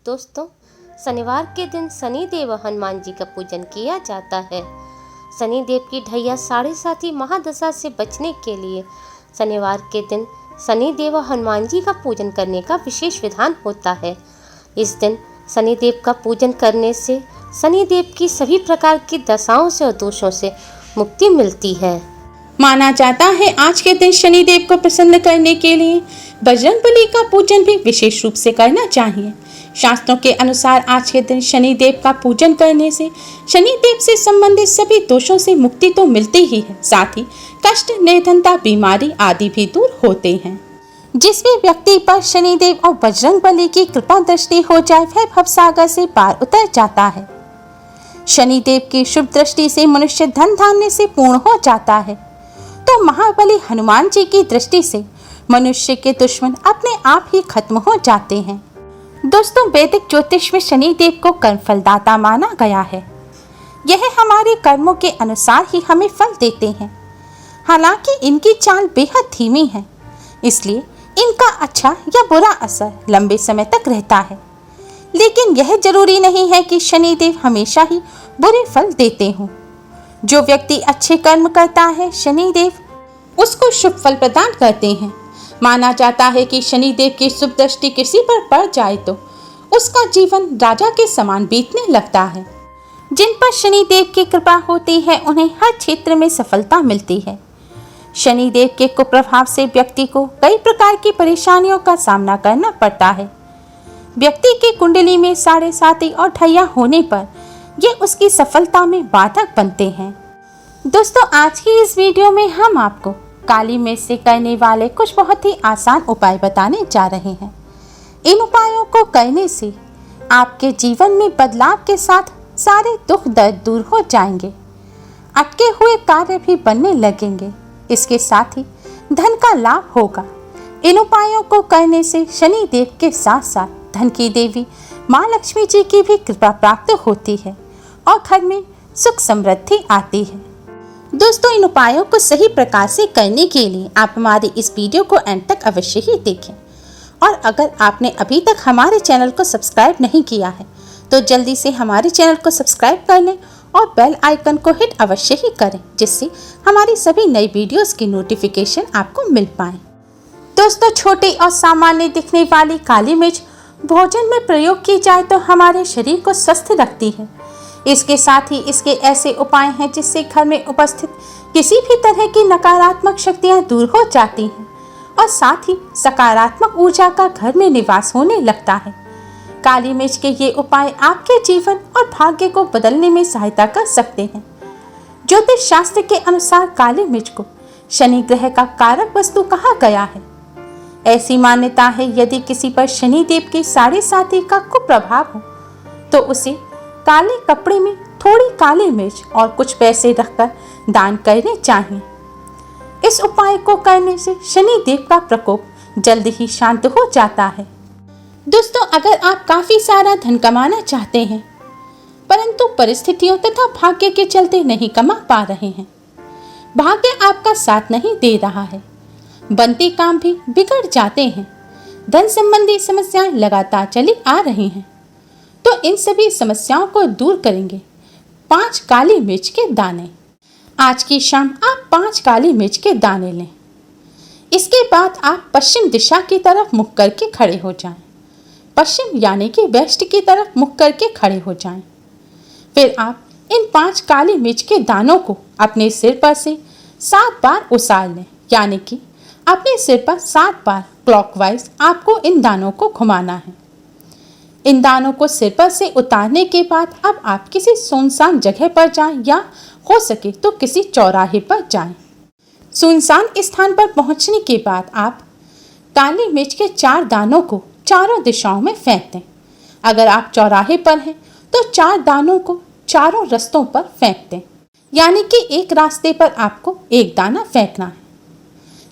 दोस्तों, शनिवार के दिन शनिदेव हनुमान जी का पूजन किया जाता है। शनिदेव की ढैया 7.5 महादशा से बचने के लिए शनिवार के दिन शनिदेव हनुमान जी का पूजन करने का विशेष विधान होता है। इस दिन शनिदेव का पूजन करने से शनिदेव की सभी प्रकार की दशाओं से और दोषों से मुक्ति मिलती है। माना जाता है आज के दिन शनिदेव को प्रसन्न करने के लिए बजरंगबली का पूजन भी विशेष रूप से करना चाहिए। शास्त्रों के अनुसार आज के दिन शनिदेव का पूजन करने से शनिदेव से संबंधित सभी दोषों से मुक्ति तो मिलती ही है, साथ ही कष्ट, निर्धनता, बीमारी आदि भी दूर होते हैं। जिस भी व्यक्ति पर शनिदेव और बजरंगबली की कृपा दृष्टि हो जाए वह भवसागर से पार उतर जाता है। शनिदेव की शुभ दृष्टि से मनुष्य धन धान्य से पूर्ण हो जाता है, तो महाबली हनुमान जी की दृष्टि से मनुष्य के दुश्मन अपने आप ही खत्म हो जाते हैं। दोस्तों, वैदिक ज्योतिष में शनिदेव को कर्मफलदाता माना गया है। यह हमारे कर्मों के अनुसार ही हमें फल देते हैं। हालांकि इनकी चाल बेहद धीमी है, इसलिए इनका अच्छा या बुरा असर लंबे समय तक रहता है। लेकिन यह जरूरी नहीं है कि शनिदेव हमेशा ही बुरे फल देते हों। जो व्यक्ति अच्छे कर्म करता है, शनिदेव उसको शुभ फल प्रदान करते हैं। माना जाता है कि शनिदेव की शुभ दृष्टि किसी पर पड़ जाए तो उसका जीवन राजा के समान बीतने लगता है। जिन पर शनिदेव की कृपा होती है उन्हें हर क्षेत्र में सफलता मिलती है। शनिदेव के कुप्रभाव से व्यक्ति को कई प्रकार की परेशानियों का सामना करना पड़ता है। व्यक्ति की कुंडली में 7.5 और ढैया होने पर ये उसकी सफलता में बाधक बनते हैं। दोस्तों, आज की इस वीडियो में हम आपको काली मिर्च से करने वाले कुछ बहुत ही आसान उपाय बताने जा रहे हैं। इन उपायों को करने से आपके जीवन में बदलाव के साथ सारे दुख दर्द दूर हो जाएंगे। अटके हुए कार्य भी बनने लगेंगे। इसके साथ ही धन का लाभ होगा। इन उपायों को करने से शनि देव के साथ साथ धन की देवी माँ लक्ष्मी जी की भी कृपा प्राप्त होती है और घर में सुख समृद्धि आती है। दोस्तों, इन उपायों को सही प्रकार से करने के लिए आप हमारी इस वीडियो को एंड तक अवश्य ही देखें। और अगर आपने अभी तक हमारे चैनल को सब्सक्राइब नहीं किया है तो जल्दी से हमारे चैनल को सब्सक्राइब कर लें और बेल आइकन को हिट अवश्य ही करें, जिससे हमारी सभी नई वीडियोस की नोटिफिकेशन आपको मिल पाए। दोस्तों, छोटी और सामान्य दिखने वाली काली मिर्च भोजन में प्रयोग की जाए तो हमारे शरीर को स्वस्थ रखती है। इसके साथ ही इसके ऐसे उपाय हैं जिससे घर में उपस्थित किसी भी तरह की नकारात्मक शक्तियां दूर हो जाती हैं और साथ ही सकारात्मक ऊर्जा का घर में निवास होने लगता है। काली मिर्च के ये उपाय आपके जीवन और भाग्य को बदलने में सहायता कर सकते हैं। ज्योतिष शास्त्र के अनुसार काली मिर्च को शनि ग्रह का कारक वस्तु कहा गया है। ऐसी मान्यता है यदि किसी पर शनि देव की 7.5 का कुप्रभाव हो तो उसे काले कपड़े में थोड़ी काली मिर्च और कुछ पैसे रखकर दान करने चाहिए। इस उपाय को करने से शनि देव का प्रकोप जल्द ही शांत हो जाता है। दोस्तों, अगर आप काफी सारा धन कमाना चाहते हैं परंतु परिस्थितियों तथा भाग्य के चलते नहीं कमा पा रहे हैं, भाग्य आपका साथ नहीं दे रहा है, बनते काम भी बिगड़ जाते हैं, धन संबंधी समस्याएं लगातार चली आ रही हैं, तो इन सभी समस्याओं को दूर करेंगे 5 काली मिर्च के दाने। आज की शाम आप 5 काली मिर्च के दाने लें। इसके बाद आप पश्चिम दिशा की तरफ मुख करके खड़े हो जाएं। पश्चिम यानी कि वेस्ट की तरफ मुख करके खड़े हो जाएं। फिर आप इन 5 काली मिर्च के दानों को अपने सिर पर से 7 बार उसार लें, यानी कि अपने सिर पर 7 बार क्लॉकवाइज आपको इन दानों को घुमाना है। इन दानों को सिर पर से उतारने के बाद अब आप किसी सुनसान जगह पर जाएं या हो सके तो किसी चौराहे पर जाएं। सुनसान स्थान पर पहुंचने के बाद आप काली मिर्च के 4 दानों को चारों दिशाओं में फेंक दें। अगर आप चौराहे पर हैं तो 4 दानों को चारों रास्तों पर फेंक दें, यानी कि एक रास्ते पर आपको एक दाना फेंकना है।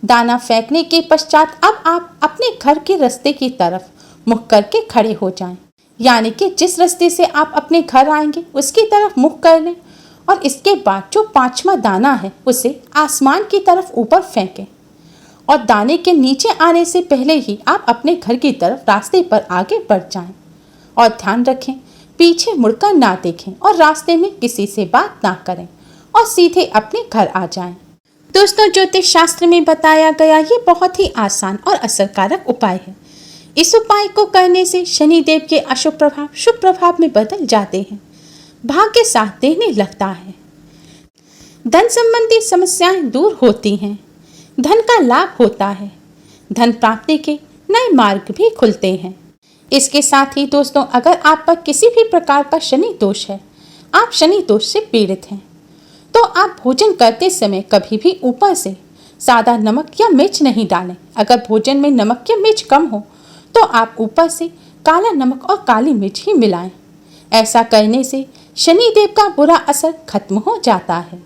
दाना फेंकने के पश्चात अब आप अपने घर के रास्ते की तरफ मुख करके खड़े हो जाएं, यानी कि जिस रास्ते से आप अपने घर आएंगे उसकी तरफ मुख कर लें और इसके बाद जो 5वां दाना है उसे आसमान की तरफ ऊपर फेंकें और दाने के नीचे आने से पहले ही आप अपने घर की तरफ रास्ते पर आगे बढ़ जाएं और ध्यान रखें, पीछे मुड़कर ना देखें और रास्ते में किसी से बात ना करें और सीधे अपने घर आ जाएं। दोस्तों, ज्योतिष शास्त्र में बताया गया ये बहुत ही आसान और असरकारक उपाय है। इस उपाय को करने से शनिदेव के अशुभ प्रभाव शुभ प्रभाव में बदल जाते हैं, भाग्य साथ देने लगता है, धन संबंधी समस्याएं दूर होती हैं, धन का लाभ होता है, धन प्राप्ति के नए मार्ग भी खुलते हैं। इसके साथ ही दोस्तों, अगर आप पर किसी भी प्रकार का शनि दोष है, आप शनि दोष से पीड़ित हैं, तो आप भोजन करते समय कभी भी ऊपर से सादा नमक या मिर्च नहीं डालें। अगर भोजन में नमक या मिर्च कम हो तो आप ऊपर से काला नमक और काली मिर्च ही मिलाएं। ऐसा करने से शनिदेव का बुरा असर खत्म हो जाता है।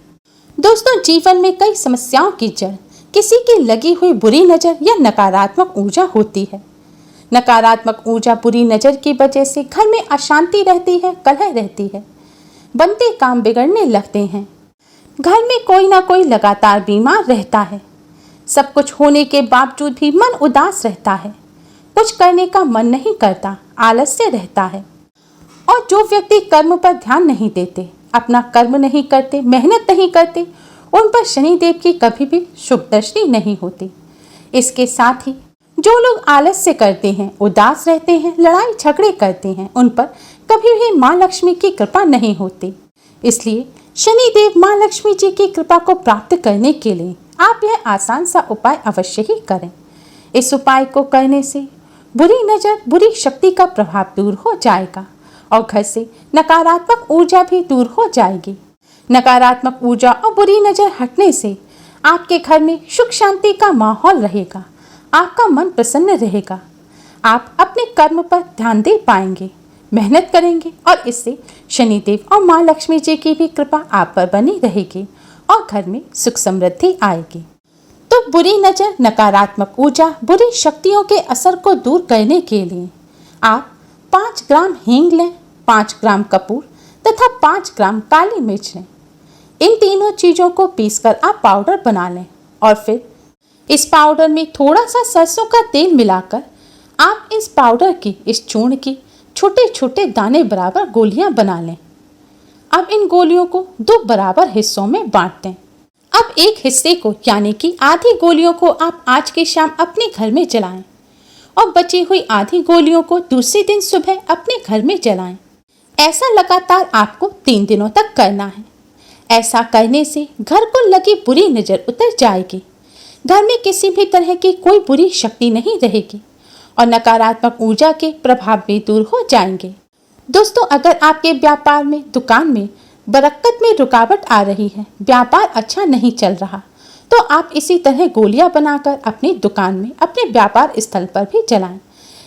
दोस्तों, जीवन में कई समस्याओं की जड़ किसी की लगी हुई बुरी नज़र या नकारात्मक ऊर्जा होती है। नकारात्मक ऊर्जा बुरी नज़र की वजह से घर में अशांति रहती है, कलह रहती है, बनते काम बिगड़ने लगते हैं, घर में कोई ना कोई लगातार बीमार रहता है, सब कुछ होने के बावजूद भी मन उदास रहता है, कुछ करने का मन नहीं करता, आलस्य रहता है। और जो व्यक्ति कर्म पर ध्यान नहीं देते, अपना कर्म नहीं करते, मेहनत नहीं करते, उन पर शनिदेव की कभी भी शुभ दृष्टि नहीं होती। इसके साथ ही जो लोग आलस्य करते हैं, उदास रहते हैं, लड़ाई झगड़े करते हैं, उन पर कभी भी माँ लक्ष्मी की कृपा नहीं होती। इसलिए शनिदेव माँ लक्ष्मी जी की कृपा को प्राप्त करने के लिए आप यह आसान सा उपाय अवश्य ही करें। इस उपाय को करने से बुरी नज़र, बुरी शक्ति का प्रभाव दूर हो जाएगा और घर से नकारात्मक ऊर्जा भी दूर हो जाएगी। नकारात्मक ऊर्जा और बुरी नज़र हटने से आपके घर में सुख शांति का माहौल रहेगा, आपका मन प्रसन्न रहेगा, आप अपने कर्म पर ध्यान दे पाएंगे, मेहनत करेंगे और इससे शनिदेव और माँ लक्ष्मी जी की भी कृपा आप पर बनी रहेगी और घर में सुख समृद्धि आएगी। तो बुरी नज़र, नकारात्मक ऊर्जा, बुरी शक्तियों के असर को दूर करने के लिए आप 5 ग्राम हींग लें, 5 ग्राम कपूर तथा 5 ग्राम काली मिर्च लें। इन तीनों चीज़ों को पीसकर आप पाउडर बना लें और फिर इस पाउडर में थोड़ा सा सरसों का तेल मिलाकर आप इस पाउडर की, इस चूर्ण की छोटे छोटे दाने बराबर गोलियां बना लें। अब इन गोलियों को 2 बराबर हिस्सों में बांट दें। अब एक हिस्से को यानी कि आधी गोलियों को आप आज की शाम अपने घर में जलाएं और बची हुई आधी गोलियों को दूसरे दिन सुबह अपने घर में जलाएं। ऐसा लगातार आपको 3 दिनों तक करना है। ऐसा करने से घर को लगी बुरी नज़र उतर जाएगी, घर में किसी भी तरह की कोई बुरी शक्ति नहीं रहेगी और नकारात्मक ऊर्जा के प्रभाव भी दूर हो जाएंगे। दोस्तों, अगर आपके व्यापार में, दुकान में बरकत में रुकावट आ रही है, व्यापार अच्छा नहीं चल रहा, तो आप इसी तरह गोलियां बनाकर अपनी दुकान में, अपने व्यापार स्थल पर भी जलाएं।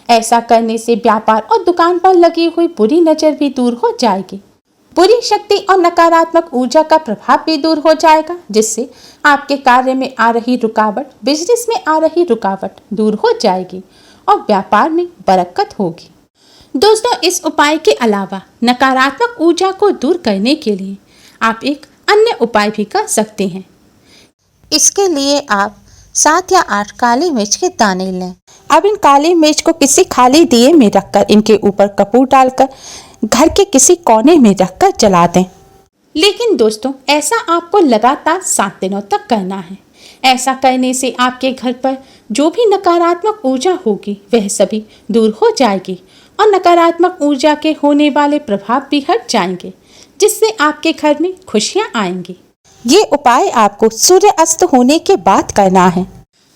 ऐसा करने से व्यापार और दुकान पर लगी हुई बुरी नज़र भी दूर हो जाएगी, बुरी शक्ति और नकारात्मक ऊर्जा का प्रभाव भी दूर हो जाएगा, जिससे आपके कार्य में आ रही रुकावट, बिजनेस में आ रही रुकावट दूर हो जाएगी और व्यापार में बरकत होगी। दोस्तों, इस उपाय के अलावा नकारात्मक ऊर्जा को दूर करने के लिए आप एक अन्य उपाय भी कर सकते हैं। इसके लिए आप 7 या 8 काली मिर्च के दाने लें। अब इन काली मिर्च को किसी खाली दिए में रखकर इनके ऊपर कपूर डालकर घर के किसी कोने में रखकर जला दें। लेकिन दोस्तों, ऐसा आपको लगातार 7 दिनों तक करना है। ऐसा करने से आपके घर पर जो भी नकारात्मक ऊर्जा होगी वह सभी दूर हो जाएगी और नकारात्मक ऊर्जा के होने वाले प्रभाव भी हट जाएंगे, जिससे आपके घर में खुशियां आएंगी। ये उपाय आपको सूर्य अस्त होने के बाद करना है।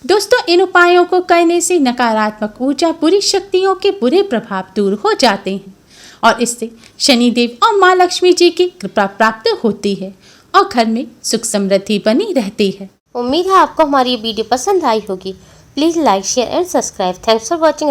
दोस्तों, इन उपायों को करने से नकारात्मक ऊर्जा, बुरी शक्तियों के बुरे प्रभाव दूर हो जाते हैं और इससे शनिदेव और माँ लक्ष्मी जी की कृपा प्राप्त होती है और घर में सुख समृद्धि बनी रहती है। उम्मीद है आपको हमारी वीडियो पसंद आई होगी। Please like, share and subscribe. Thanks for watching.